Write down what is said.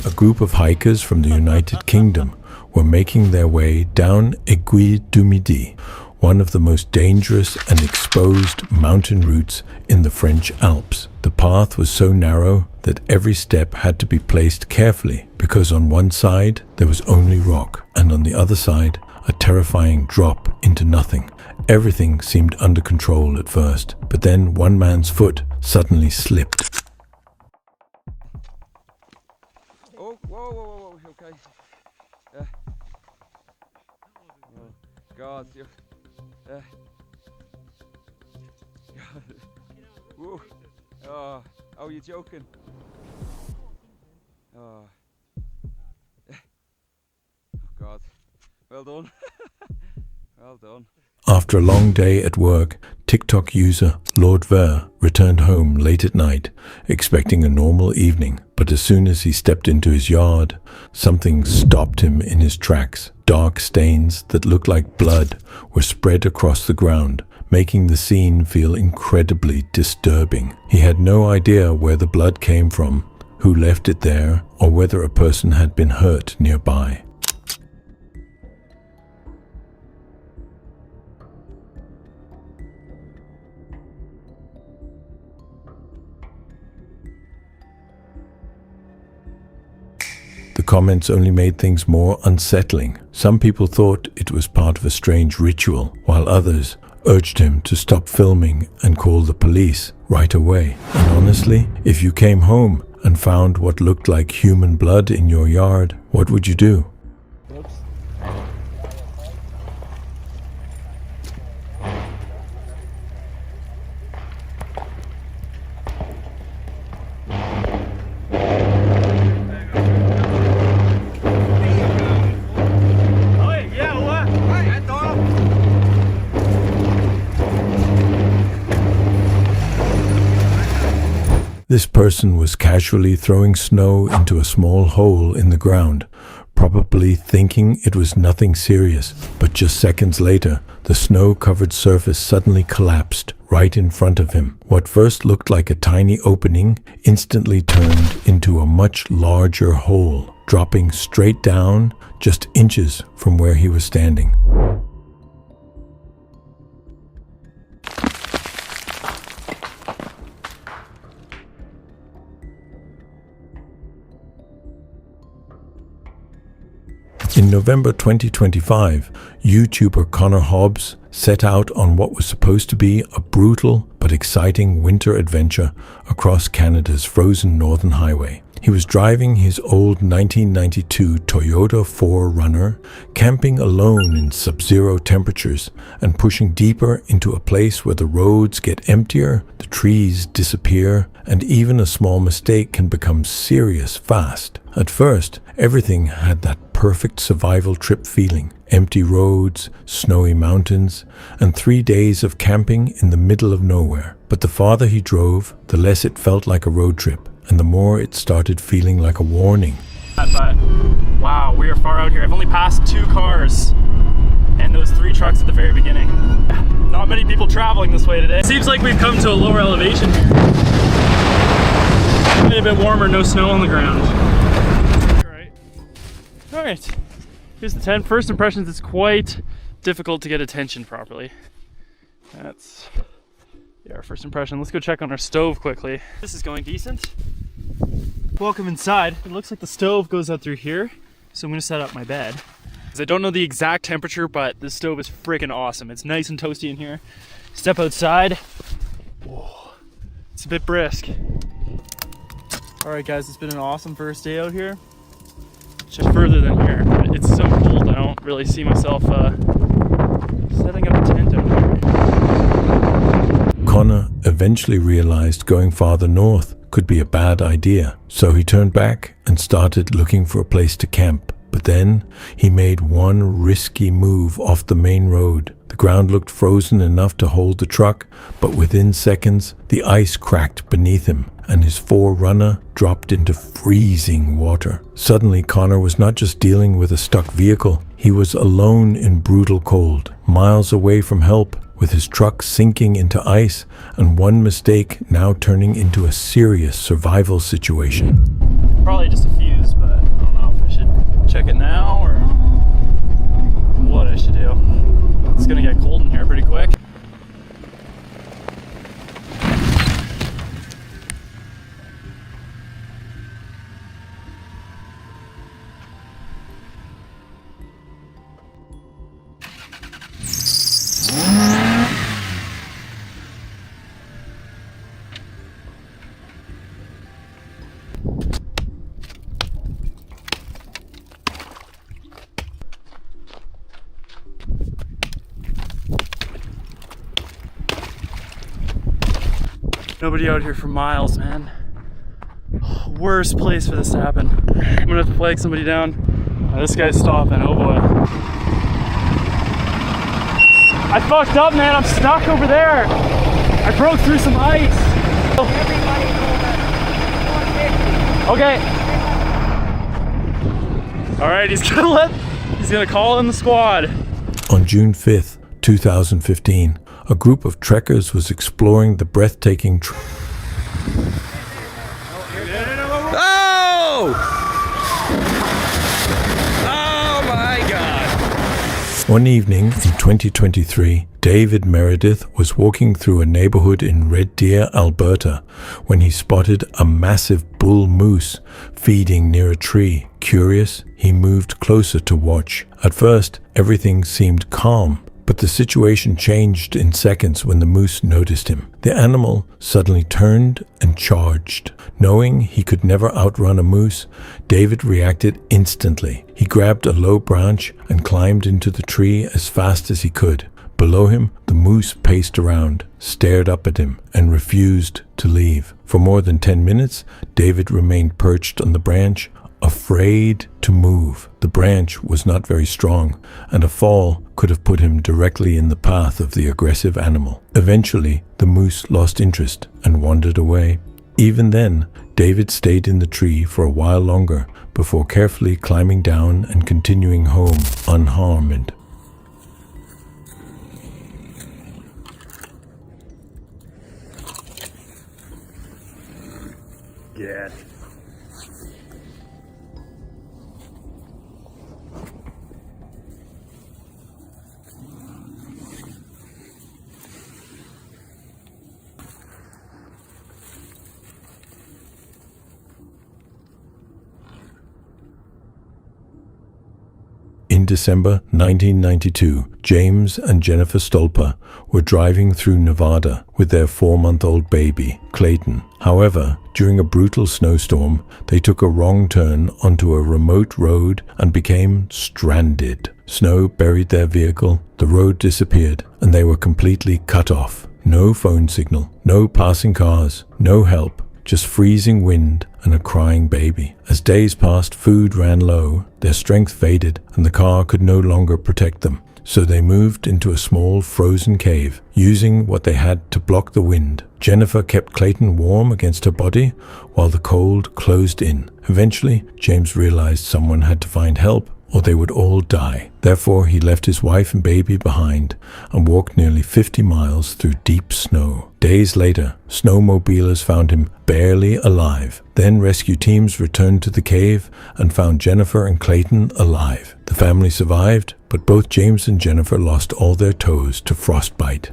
A group of hikers from the United Kingdom were making their way down Aiguille du Midi, one of the most dangerous and exposed mountain routes in the French Alps. The path was so narrow that every step had to be placed carefully, because on one side there was only rock, and on the other side a terrifying drop into nothing. Everything seemed under control at first, but then one man's foot suddenly slipped. Oh, whoa, okay. Oh, God, God. Whoa. Oh, you're joking. Oh, God. Well done. Well done. After a long day at work, TikTok user Lord Ver returned home late at night, expecting a normal evening. But as soon as he stepped into his yard, something stopped him in his tracks. Dark stains that looked like blood were spread across the ground, making the scene feel incredibly disturbing. He had no idea where the blood came from, who left it there, or whether a person had been hurt nearby. The comments only made things more unsettling. Some people thought it was part of a strange ritual, while others urged him to stop filming and call the police right away. And honestly, if you came home and found what looked like human blood in your yard, what would you do? Oops. This person was casually throwing snow into a small hole in the ground, probably thinking it was nothing serious. But just seconds later, the snow-covered surface suddenly collapsed right in front of him. What first looked like a tiny opening instantly turned into a much larger hole, dropping straight down just inches from where he was standing. In November 2025, YouTuber Connor Hobbs set out on what was supposed to be a brutal but exciting winter adventure across Canada's frozen Northern Highway. He was driving his old 1992 Toyota 4Runner, camping alone in sub-zero temperatures and pushing deeper into a place where the roads get emptier, the trees disappear, and even a small mistake can become serious fast. At first, everything had that perfect survival trip feeling. Empty roads, snowy mountains, and 3 days of camping in the middle of nowhere. But the farther he drove, the less it felt like a road trip, and the more it started feeling like a warning. But wow, we are far out here. I've only passed 2 cars and those 3 trucks at the very beginning. Not many people traveling this way today. Seems like we've come to a lower elevation here. A bit warmer, no snow on the ground. Alright, here's the tent. First impressions, it's quite difficult to get attention properly. That's our first impression. Let's go check on our stove quickly. This is going decent. Welcome inside. It looks like the stove goes out through here, so I'm gonna set up my bed. I don't know the exact temperature, but this stove is freaking awesome. It's nice and toasty in here. Step outside. Whoa, it's a bit brisk. Alright guys, it's been an awesome first day out here. Just further than here, but it's so cold I don't really see myself setting up a tent out here. Connor eventually realized going farther north could be a bad idea, so he turned back and started looking for a place to camp. But then he made one risky move off the main road. The ground looked frozen enough to hold the truck, but within seconds, the ice cracked beneath him and his 4Runner dropped into freezing water. Suddenly, Connor was not just dealing with a stuck vehicle, he was alone in brutal cold, miles away from help, with his truck sinking into ice and one mistake now turning into a serious survival situation. Probably just a fuse, but Nobody out here for miles, man. Worst place for this to happen. I'm gonna have to flag somebody down. This guy's stopping, oh boy. I fucked up, man, I'm stuck over there. I broke through some ice. Okay. All right, he's gonna call in the squad. On June 5th, 2015, a group of trekkers was exploring the breathtaking Oh! Oh my God! One evening in 2023, David Meredith was walking through a neighborhood in Red Deer, Alberta, when he spotted a massive bull moose feeding near a tree. Curious, he moved closer to watch. At first, everything seemed calm, but the situation changed in seconds when the moose noticed him. The animal suddenly turned and charged. Knowing he could never outrun a moose, David reacted instantly. He grabbed a low branch and climbed into the tree as fast as he could. Below him, the moose paced around, stared up at him, and refused to leave. For more than 10 minutes, David remained perched on the branch, afraid to move. The branch was not very strong, and a fall could have put him directly in the path of the aggressive animal. Eventually, the moose lost interest and wandered away. Even then, David stayed in the tree for a while longer before carefully climbing down and continuing home unharmed. Yeah. In December 1992, James and Jennifer Stolper were driving through Nevada with their 4-month-old baby, Clayton. However, during a brutal snowstorm, they took a wrong turn onto a remote road and became stranded. Snow buried their vehicle, the road disappeared, and they were completely cut off. No phone signal, no passing cars, no help. Just freezing wind and a crying baby. As days passed, food ran low, their strength faded, and the car could no longer protect them. So they moved into a small frozen cave, using what they had to block the wind. Jennifer kept Clayton warm against her body, while the cold closed in. Eventually, James realized someone had to find help, or they would all die. Therefore, he left his wife and baby behind and walked nearly 50 miles through deep snow. Days later, snowmobilers found him barely alive. Then rescue teams returned to the cave and found Jennifer and Clayton alive. The family survived, but both James and Jennifer lost all their toes to frostbite.